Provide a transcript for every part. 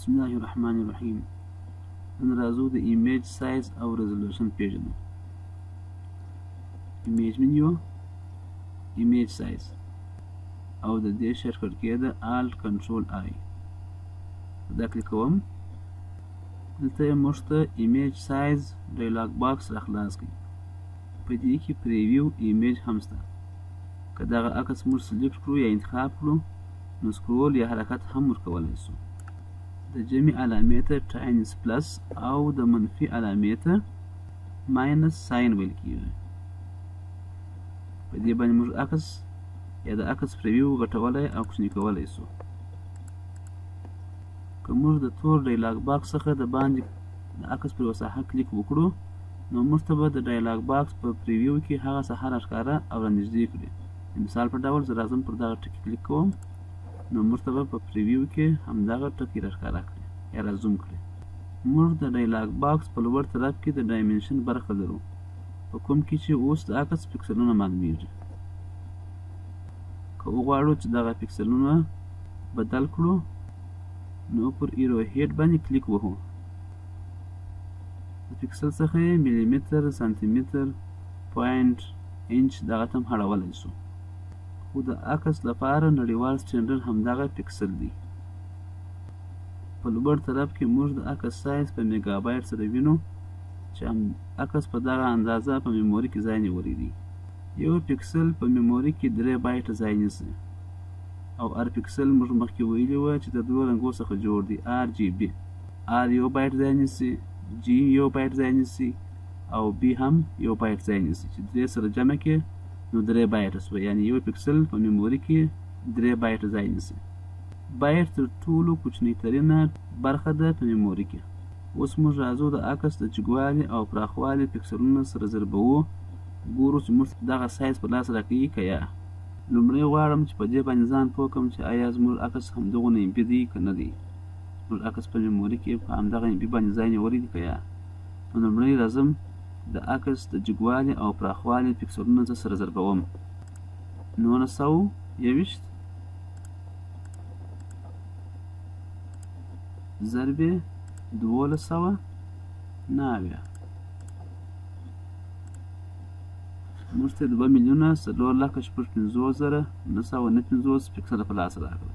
بسم الله الرحمن الرحیم. نن راځو د ایمیج سایز او ریزولوشن پیژنو. ایمیج منیو، ایمیج سایز او د دې شارټکټ کې د الټ کنټرول آی دا کلیک کوم. دلته موږ ته ایمیج سایز ډایلاګ باکس راخلاص کړي. په دې کې پریویو ایمیج هم شته. که دغه عکس موږ سلیکټ کړو یا انتخاب کړو نو سکرول یا حرکت هم ورکولی شو. د جمع علامې ته ټاینس پلس او د منفي علامې ته ماینس ساین ویل کیږي. په دې باندې موږ عکس یا د عکس پریویو غټولی او کوچني کولی شو. که موږ د تور ډایلاګ باکس څخه د باندې د عکس پر یوه ساحه کلیک وکړو نو موږ ته به د ډایلاګ باکس په پریویو کې هغه ساحه راښکاره او رانږدې کړي. د مثال په ډول زه راځم پر دغه ټکي کلیک کوم نو موږ ته به په پریویو کې همدغه ټکي راښکاره کړي یا رازوم کړي. موږ د ډایلاګ باکس په لوړ طرف کې د ډایمنشن برخه لرو په کوم کې چې اوس د عکس پکسلونه معلومیږي. که وغواړو چې دغه پکسلونه بدل کړو نو پر ایرو هیډ باندې کلیک وهو. د پکسل څخه یې ملیمتر، سانتي متر، پوینټ، انچ دغه ته هم اړولی شو. خو د عکس لپاره نړیوال سټنډرډ همدغه پکسل دی. په لوړ طرف کې موږ د عکس سایز په میګا بایټ سره وینو چې عکس په دغه اندازه په میموري کې ځای نیولی دی. یو پکسل په میموري کې 3 بایټه ځای نیسي او ار پکسل موږ مخکې ویلي وه چې د 2 رنګو څخه جوړ دی. آر جی بي، آر یو بایټ ځای نیسي، جی یو بایټ ځای نیسي او بي هم یو بایټ ځای نیسي چې 3 سره جمع کې نو 3 بایټه شوه. یعنې یو پکسل په میموري کې 3 بایټه ځای نیسي. بایټ تر ټولو کوچنۍ ترینه برخه ده په میموري کې. اوس موږ راځو د عکس د جګوالي او پراخوالي پکسلونه سره ضربوو، ګورو چې موږ دغه سایز په لاس راکوي که یا. لومړی غواړم چې په دې باندې ځان پوه کړم چې آیا زموږ عکس همدغونه امبي دی که نه دی. زموږ عکس په میموري کې په همدغه امبي باندې ځای نیولی دی که یا. نو لومړی راځم د عکس د جګوالي او پراخوالي پکسلونه زه سره ضربوم. 921 ضربې 1290 موږ ته 2,04,450,959 پکسله په لاس راغله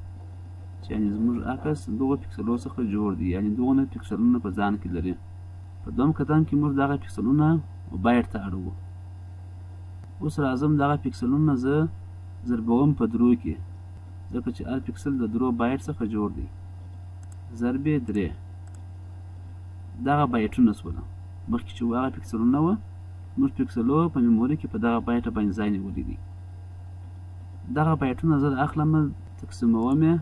چې یعنې زموږ عکس دغو پکسلو څخه جوړ دی. یعنې دغونه پکسلونه په ځان کې لري. په دویم قدم کې موږ دغه پکسلونه بایټ ته اړوو. اوس راځم دغه پکسلونه زه ضربوم په 3 کې ځکه چې هر پکسل د 3 بایټ څخه جوړ دی. ضربې 3 دغه بایټونه شوله. مخکې چې هغه پکسلونه وه موږ پکسلو په میموري کې په دغه بایټه باندې ځای نیولی دی. دغه بایټونه زه اخلم تقسیموم یې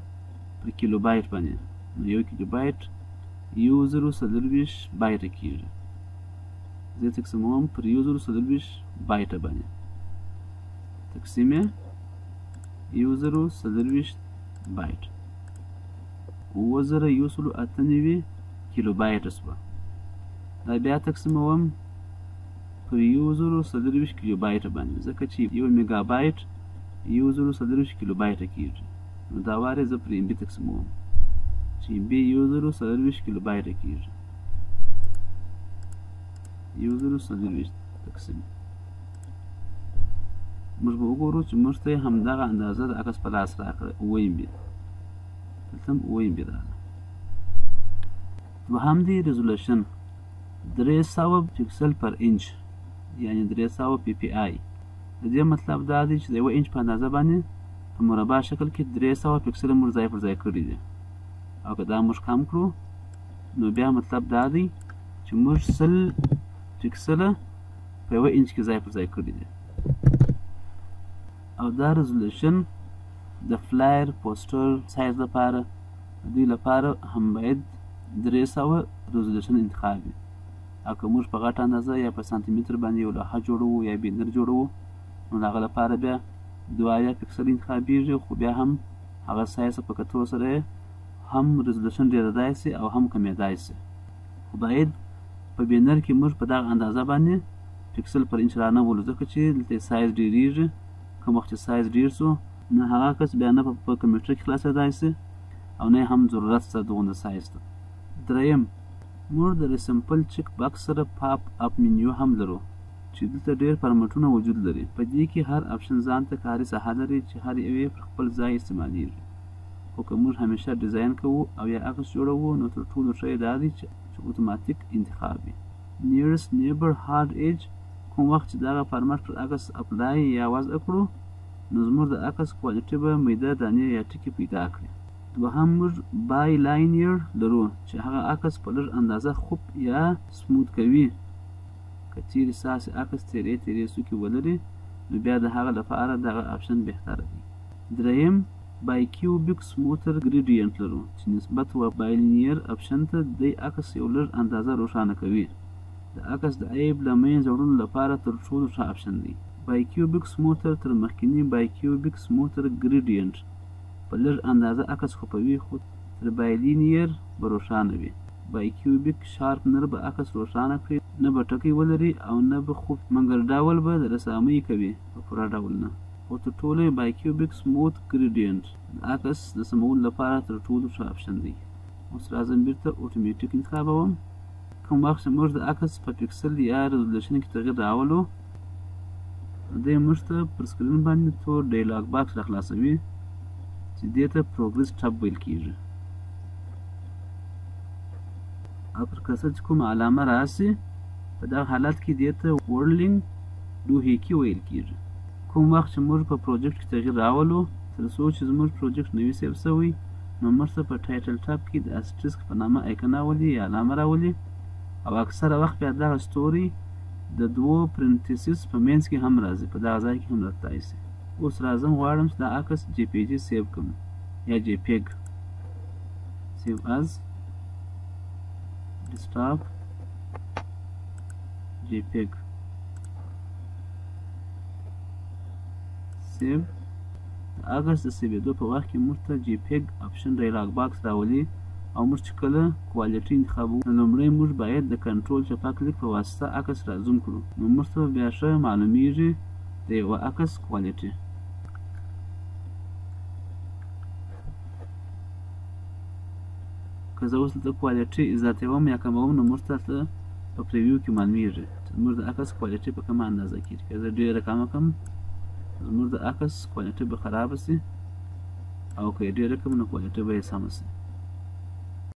پر کیلو بایټ باندې. نو 1 کیلو بایټ 1040 بایټه کېږي. زه تقسیموم پر 1040 بایټه باندې. تقسیم یې 1040 بایټ 9198 کیلو بایټه شوه. دا بیا تقسیموم پر 1040 کیلو بایټه باندې ځکه چې 1 میګا بایټ 1040 کیلو بایټه کېږي. نو دا وارې زه پر امبي تقسیموم چې امبي 1040 کیلو بایټه کېږي. 1040 تقسیم موږ به وګورو چې موږ ته یې همدغه اندازه د عکس په لاس راکړه 9 امبي. دلته هم 9 امبي راغله. دوهم دی ریزولوشن 300 پکسل پر انچ یعنې 300 پی پی آی. د دې مطلب دا دی چې د 1 انچ په اندازه باندې په مربع شکل کې 300 پکسله موږ ځای پر ځای کړي دي. او که دا موږ کم کړو نو بیا مطلب دا دی چې موږ 100 پکسله په 1 انچ کې ځای پر ځای کړي دي. او دا ریزولوشن د فلایر پوسټر سایز لپاره د دوی لپاره هم باید 300 ریزولوشن انتخاب وي. او که موږ په غټه اندازه یا په سانتي متر باندې یو لوحه جوړوو یا بینر جوړوو نو د هغه لپاره بیا 2 پکسل انتخابیږي. خو بیا هم هغه سایز په کتو سره هم ریزولوشن ډېرېدای سي او هم کمېدای سي. خو باید په بینر کې موږ په دغه اندازه باندې پکسل پر انچ رانولو ځکه چې دلته سایز ډېرېږي. که وخت چې سایز ډېر سو نو هغه کس بیا نه په کمپیوټر کې خلاصېدای سي او نه هم ضرورت شته دغونه سایز ته. دریم موږ د ریسمپل چک باکس سره پاپ اپ منیو هم لرو چې دلته ډېر فارمټونه وجود لري. په دې کې هر اپشن ځان ته کاري ساحه لري چې هر یو یې پر خپل ځای استعمالیږي. خو که موږ همیشه ډیزاین کوو او یا عکس جوړوو نو تر ټولو ښه یې دا دی چې اتوماتیک انتخاب وي. نیرست نیبر هارد ایج کوم وخت چې دغه فارمټ پر عکس اپلای یا وضع کړو نو زموږ د عکس کوالټي به میده دانې یا ټکي پیدا کړي. دوهم موږ بای لاینیر لرو چې هغه عکس په لږ اندازه خوب یا سموت کوي. که چیرې ستاسې عکس تیرې څوکې ولري نو بیا د هغه لپاره دغه اپشن بهتره دی. دریم بای کیوبیک سموتر ګریډینټ لرو چې نسبت و بای لینیر اپشن ته دی عکس یو لږ اندازه روښانه کوي. د عکس د عیب له منځه وړلو لپاره تر ټولو ښه اپشن دی. بای کیوبیک سموتر تر مخکینی بای کیوبیک سموتر ګریډینټ په لږ اندازه عکس خوپوي خو تر بای لینیر به روښانه وي. بای کیوبیک شارپنر به عکس روښانه کړي، نه به ټکی ولري او نه به خوب، مګر ډول به د رسامۍ کوي په پوره ډول نه. خو تر ټولو بای کیوبیک سموت ګریډینټ د عکس د سمولو لپاره تر ټولو ښه اپشن دی. اوس راځم بیرته اټومیټیک انتخابوم. کوم وخت چې موږ د عکس په پکسل یا ریزولوشن کې تغیر راولو دی موږ ته پر سکرین باندې تور ډایلاګ باکس راخلاصوي چې دې ته پروګرس ټاب ویل کېږي. او پر کسر چې کومه علامه راسي په دغه حالت کې دې ته ورلینګ دوهیکي ویل کېږي. کوم وخت چې موږ په پروجیکټ کې تغیر راولو تر څو چې زموږ پروجیکټ نوي سیو شوی نو موږ ته په ټایټل ټاب کې د اسټریسک په نامه ایکن راولي یا علامه راولي او اکثره وخت بیا دغه ستوري د دوو پرنتیسس په منځ کې هم راځي، په دغه ځای کې هم راځي. اوس راځم غواړم چې دا عکس جی پی جی سیو کړم یا جی پیګ. سیو از ډیسکټاپ جی پیګ. سیو د عکس د سیوېدو په وخت کې موږ ته جی پیګ اپشن ډایلاګ باکس راولي او موږ چې کله کوالټي انتخابوو نو لومړی موږ باید د کنټرول چپه کلیک په واسطه عکس را زوم کړو نو موږ ته بیا ښه معلومیږي د یوه عکس کوالټي. که زه اوس دلته کوالټي زیاتوم یا کموم نو موږ ته په پریویو کې معلومیږي چې زموږ د عکس کوالټي په کومه اندازه کې. که زه ډېره کمه کړم زموږ د عکس کوالټي به خرابه سي او که یې ډېره کړم نو کوالټي به یې سمه سي.